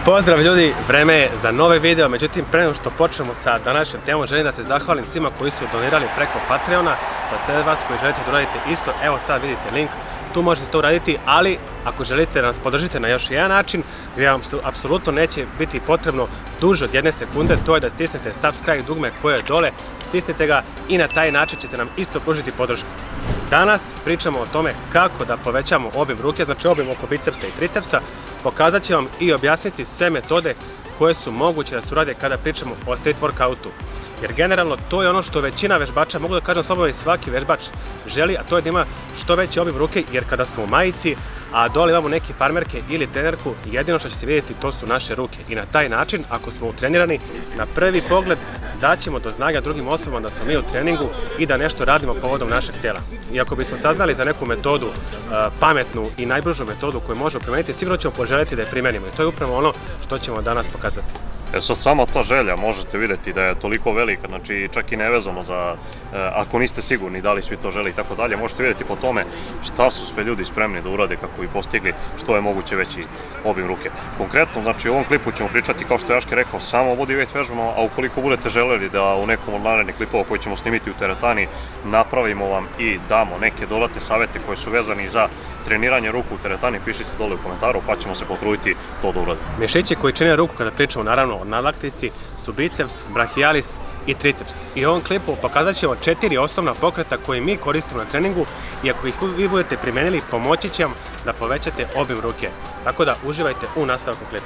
Pozdrav ljudi, vreme je za nove video, međutim pre nego što počnemo sa današnjom temom želim da se zahvalim svima koji su donirali preko Patreona, pa sve vas koji želite da uradite isto, evo sad vidite link, tu možete to uraditi, ali ako želite da nas podržite na još jedan način, gdje vam apsolutno neće biti potrebno duže od 1 sekunde, to je da stisnete subscribe dugme koje je dole, stisnite ga i na taj način ćete nam isto pružiti podršku. Danas pričamo o tome kako da povećamo obim ruke, znači obim oko bicepsa i tricepsa. Pokazat ću vam i objasniti sve metode koje su moguće da se urade kada pričamo o street workoutu. Jer generalno to je ono što većina vežbača, mogu da kažem slobodno i svaki vežbač želi, a to je da ima što veći obim ruke, jer kada smo u majici, a dole imamo neke farmerke ili trenerku, jedino što će se vidjeti to su naše ruke. I na taj način, ako smo utrenirani, na prvi pogled daćemo do znanja drugim osobama da smo mi u treningu i da nešto radimo povodom našeg tela. I ako bismo saznali za neku metodu, pametnu i najbržu metodu koju možemo primeniti, sigurno ćemo poželjeti da je primenimo. I to je upravo ono što ćemo danas pokazati. Sad sama ta želja možete vidjeti da je toliko velika, znači čak i nevezano za, ako niste sigurni da li svi to žele i tako dalje, možete vidjeti po tome šta su sve ljudi spremni da urade kako bi postigli što je moguće veći obim ruke. Konkretno, znači u ovom klipu ćemo pričati, kao što je Jaške rekao, samo o bodyweight vežbama, a ukoliko budete želeli da u nekom od narednih klipova koji ćemo snimiti u teretani napravimo vam i damo neke dodatne savjete koji su vezani za treniranje ruku u teretani, pišite dole u komentaru pa ćemo se potruditi to da uradimo. Mišići koji čine ruku kada pričamo naravno o nadlaktici su biceps, brachialis i triceps. I u ovom klipu pokazat ćemo 4 osnovna pokreta koje mi koristimo na treningu i ako ih vi budete primenili pomoći će vam da povećate obim ruke. Tako da uživajte u nastavku klipa.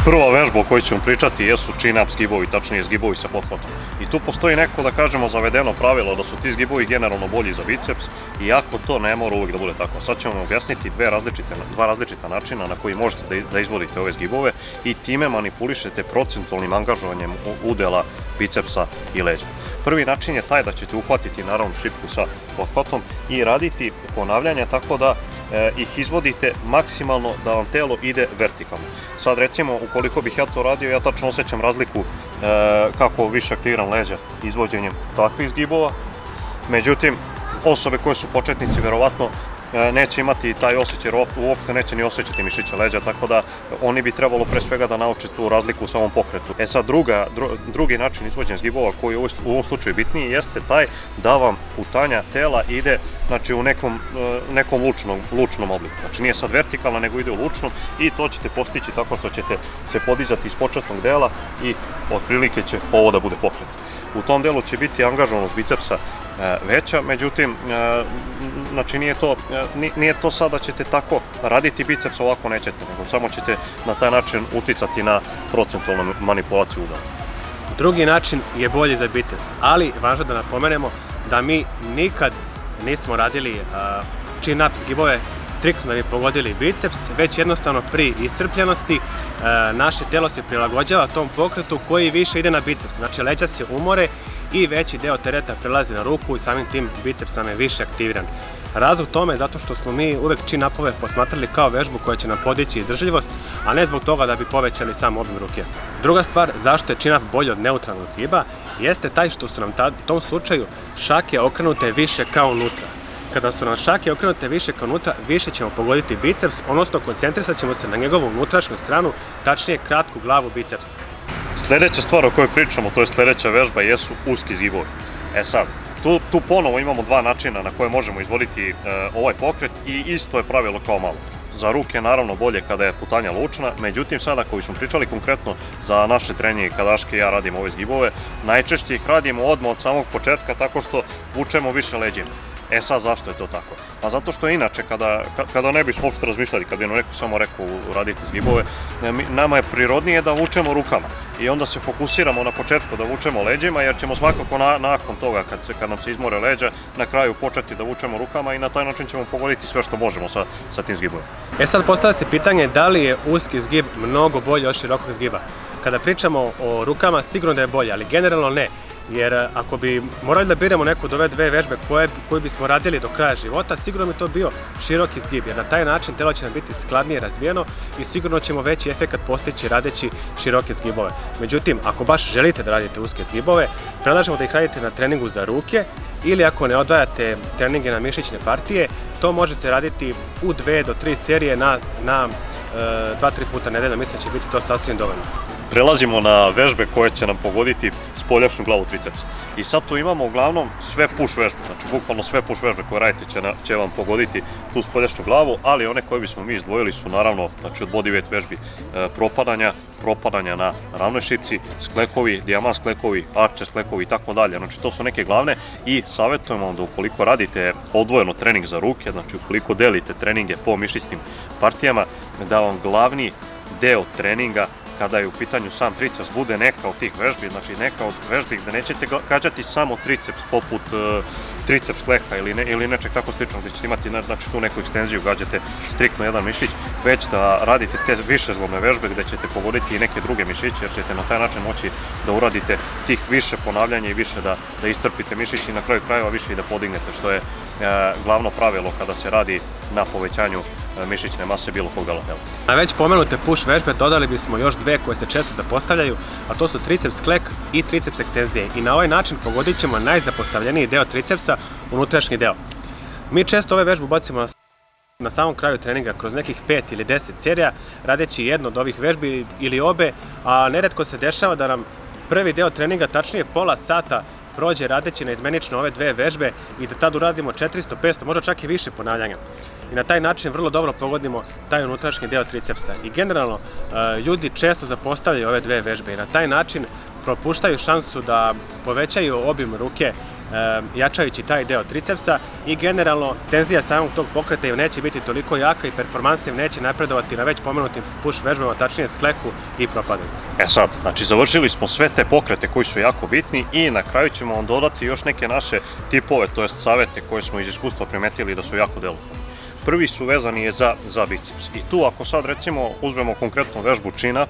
Prva vežba o kojoj ćemo pričati jesu chin-up zgibovi, tačnije zgibovi sa pothvatom. I tu postoji neko, da kažemo, zavedeno pravilo da su ti zgibovi generalno bolji za biceps, iako to ne mora uvijek da bude tako. Sad ćemo vam objasniti dva različita načina na koji možete da izvodite ove zgibove i time manipulišete procentualnim angažovanjem udela bicepsa i leđa. Prvi način je taj da ćete uhvatiti naravno šipku sa pothvatom i raditi ponavljanja tako da ih izvodite maksimalno da vam telo ide vertikalno. Sad recimo, ukoliko bih ja to radio, ja tačno osjećam razliku kako više aktiviram leđa izvođenjem takvih zgibova. Međutim, osobe koje su početnici verovatno neće imati taj osjećaj, jer uopšte neće ni osjećati mišiće leđa, tako da oni bi trebalo pre svega da nauče tu razliku u samom pokretu. E sad, drugi način izvođenja zgibova koji je u ovom slučaju bitniji jeste taj da vam putanja tela ide, znači, u nekom lučnom obliku. Znači nije sad vertikalna, nego ide u lučnom i to ćete postići tako što ćete se podizati iz početnog dela i otprilike će ovo da bude pokret. U tom delu će biti angažovanost bicepsa veća, međutim, znači nije to sad da ćete tako raditi biceps, ovako nećete, nego samo ćete na taj način uticati na procentualnu manipulaciju udara. Drugi način je bolji za biceps, ali važno da napomenemo da mi nikad nismo radili chin-up zgibove striktno da bi pogodili biceps, već jednostavno pri iscrpljenosti naše telo se prilagođava tom pokretu koji više ide na biceps, znači leđa se umore i veći deo tereta prelazi na ruku i samim tim biceps nam je više aktiviran. Razlog tome je zato što smo mi uvek chin-upove posmatrali kao vežbu koja će nam podići izdržljivost, a ne zbog toga da bi povećali sam obim ruke. Druga stvar, zašto je chin-up bolji od neutralnog zgiba, jeste taj što su nam u tom slučaju šake okrenute više kao unutra. Kada su nam šake okrenute više kao unutra, više ćemo pogoditi biceps, odnosno koncentrisat ćemo se na njegovu unutrašnju stranu, tačnije kratku glavu bicepsa. Sljedeća stvar o kojoj pričamo, to je sljedeća vežba, jesu uski zgibovi. E sad, tu ponovo imamo dva načina na koje možemo izvoditi ovaj pokret i isto je pravilo kao malo. Za ruke naravno bolje kada je putanja lučna, međutim sada koji smo pričali konkretno za naše treninge, kada Jaške i ja radimo ove zgibove, najčešće ih radimo odmah od samog početka tako što vučemo više leđima. E sad, zašto je to tako? Pa zato što inače, kada ne bismo uopšte razmišljali, kada bi nam neko samo rekao raditi zgibove, nama je prirodnije da vučemo rukama i onda se fokusiramo na početku da vučemo leđima, jer ćemo svakako nakon toga, kad nam se izmore leđa, na kraju početi da vučemo rukama i na taj način ćemo pogoditi sve što možemo sa tim zgibovima. E sad postavlja se pitanje da li je uski zgib mnogo bolji od širokog zgiba. Kada pričamo o rukama, sigurno da je bolje, ali generalno ne. Jer ako bi morali da biramo neku od ove dve vežbe koju bismo radili do kraja života, sigurno bi to bio široki zgib, jer na taj način telo će nam biti skladnije razvijeno i sigurno ćemo veći efekat postići radeći široke zgibove. Međutim, ako baš želite da radite uske zgibove, predlažemo da ih radite na treningu za ruke ili ako ne odvajate treninge na mišićne partije, to možete raditi u 2 do 3 serije na 2-3 puta nedeljno, mislim da će biti to sasvim dovoljno. Prelazimo na vežbe koje će nam pogoditi spoljašnju glavu tricepsa. I sad tu imamo uglavnom sve push vežbe, znači bukvalno sve push vežbe koje radite će vam pogoditi tu spoljašnju glavu, ali one koje bismo mi izdvojili su naravno, znači od bodyweight vežbi propadanja na ravnoj šipci, sklekovi, dijamant sklekovi, arče sklekovi i tako dalje. Znači to su neke glavne i savjetujemo vam da ukoliko radite odvojeno trening za ruke, znači ukoliko delite treninge po mišićnim partijama, da vam glavni deo treninga kada je u pitanju sam triceps bude neka od tih vežbi, znači neka od vežbi gde nećete gađati samo triceps poput triceps kleha ili nečeg tako slično gde ćete imati znači tu neku ekstenziju, gađate striktno jedan mišić, već da radite te više zglobne vežbe gde ćete pogoditi i neke druge mišiće, jer ćete na taj način moći da uradite tih više ponavljanja i više da iscrpite mišić i na kraju krajeva više i da podignete, što je glavno pravilo kada se radi na povećanju mišićne mase bilo kog dela tela. Na već pomenute push vežbe dodali bismo još dve koje se često zapostavljaju, a to su triceps klek i triceps ekstenzije. I na ovaj način pogodit ćemo najzapostavljeniji deo tricepsa, unutrašnji deo. Mi često ove vežbe bacimo na samom kraju treninga kroz nekih 5 ili 10 serija, radeći jednu od ovih vežbi ili obe, a neretko se dešava da nam prvi deo treninga, tačnije pola sata, prođe radeći na izmenično ove dve vežbe i da tad uradimo 400, 500, možda čak i više ponavljanja. I na taj način vrlo dobro pogodimo taj unutrašnji deo tricepsa. I generalno, ljudi često zapostavljaju ove dve vežbe i na taj način propuštaju šansu da povećaju obim ruke, jačajući taj deo tricepsa i generalno tenzija samog tog pokreta im neće biti toliko jaka i performansa im neće napredovati na već pomenutim push vežbama, tačnije skleku i propadanju. E sad, znači završili smo sve te pokrete koji su jako bitni i na kraju ćemo vam dodati još neke naše tipove, to jest savete koje smo iz iskustva primetili da su jako delotvorni. Prvi su vezani za biceps i tu ako sad recimo uzmemo konkretnu vežbu chin up,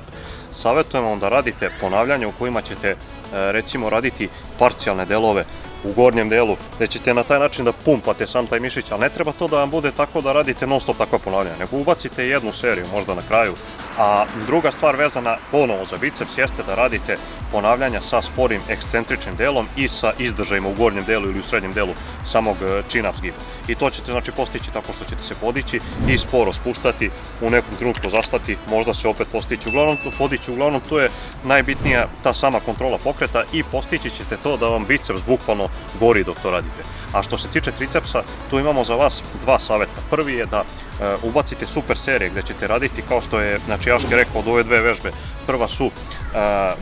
savjetujemo vam da radite ponavljanja u kojima ćete recimo raditi parcijalne delove u gornjem delu, gde ćete na taj način da pumpate sam taj mišić, ali ne treba to da vam bude tako da radite non stop takva ponavljanja, nego ubacite jednu seriju možda na kraju. A druga stvar vezana ponovo za biceps jeste da radite ponavljanja sa sporim ekscentričnim delom i sa izdržajima u gornjem delu ili u srednjem delu samog chin up zgiba. I to ćete znači postići tako što ćete se podići i sporo spuštati, u nekom trenutku zastati, možda se opet podići, uglavnom tu je najbitnija ta sama kontrola pokreta i postići ćete to da vam biceps bukvalno gori dok to radite. A što se tiče tricepsa, tu imamo za vas dva saveta. Prvi je da ubacite super serije gde ćete raditi kao što je Jaške rekao od ove dve vežbe. Prva su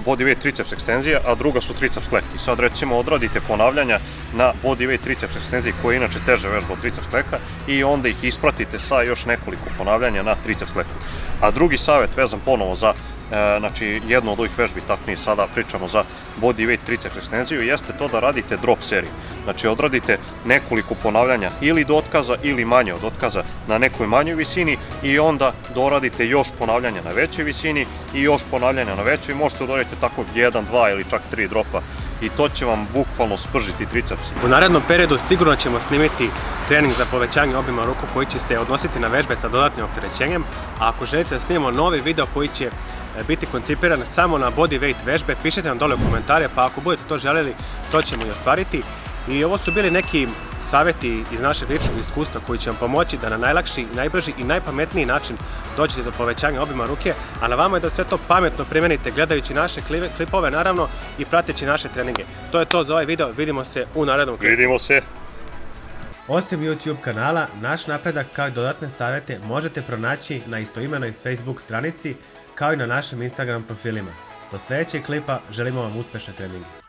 bodyweight triceps ekstenzija, a druga su triceps klek. I sad recimo odradite ponavljanja na bodyweight triceps ekstenziji koja je inače teže vežba od triceps kleka i onda ih ispratite sa još nekoliko ponavljanja na triceps kleku. A drugi savet vezan ponovo za jednu od ovih vežbi, taknije sada pričamo za bodyweight triceps ekstenziju, jeste to da radite drop seriju. Znači odradi nekoliko ponavljanja ili do otkaza ili manje od otkaza na nekoj manjoj visini i onda doradite još ponavljanja na većoj visini i još ponavljanja na većoj. Možete doraditi tako 1, 2 ili čak 3 dropa i to će vam bukvalno spržiti triceps. U narednom periodu sigurno ćemo snimiti trening za povećanje obima ruku koji će se odnositi na vežbe sa dodatnim opterećenjem, a ako želite da snimimo novi video koji će biti koncipiran samo na bodyweight vežbe, pišite nam dole u komentare, pa ako budete to željeli, to ćemo i ostvariti. I ovo su bili neki savjeti iz našeg ličnog iskustva koji će vam pomoći da na najlakši, najbrži i najpametniji način dođete do povećanja obima ruke, a na vama je da sve to pametno primenite gledajući naše klipove naravno i prateći naše treninge. To je to za ovaj video, vidimo se u narednom klipu. Vidimo se! Osim YouTube kanala, naš napredak kao i dodatne savjete možete pronaći na istoimenoj Facebook stranici kao i na našim Instagram profilima. Do sljedećeg klipa želimo vam uspešne treninge.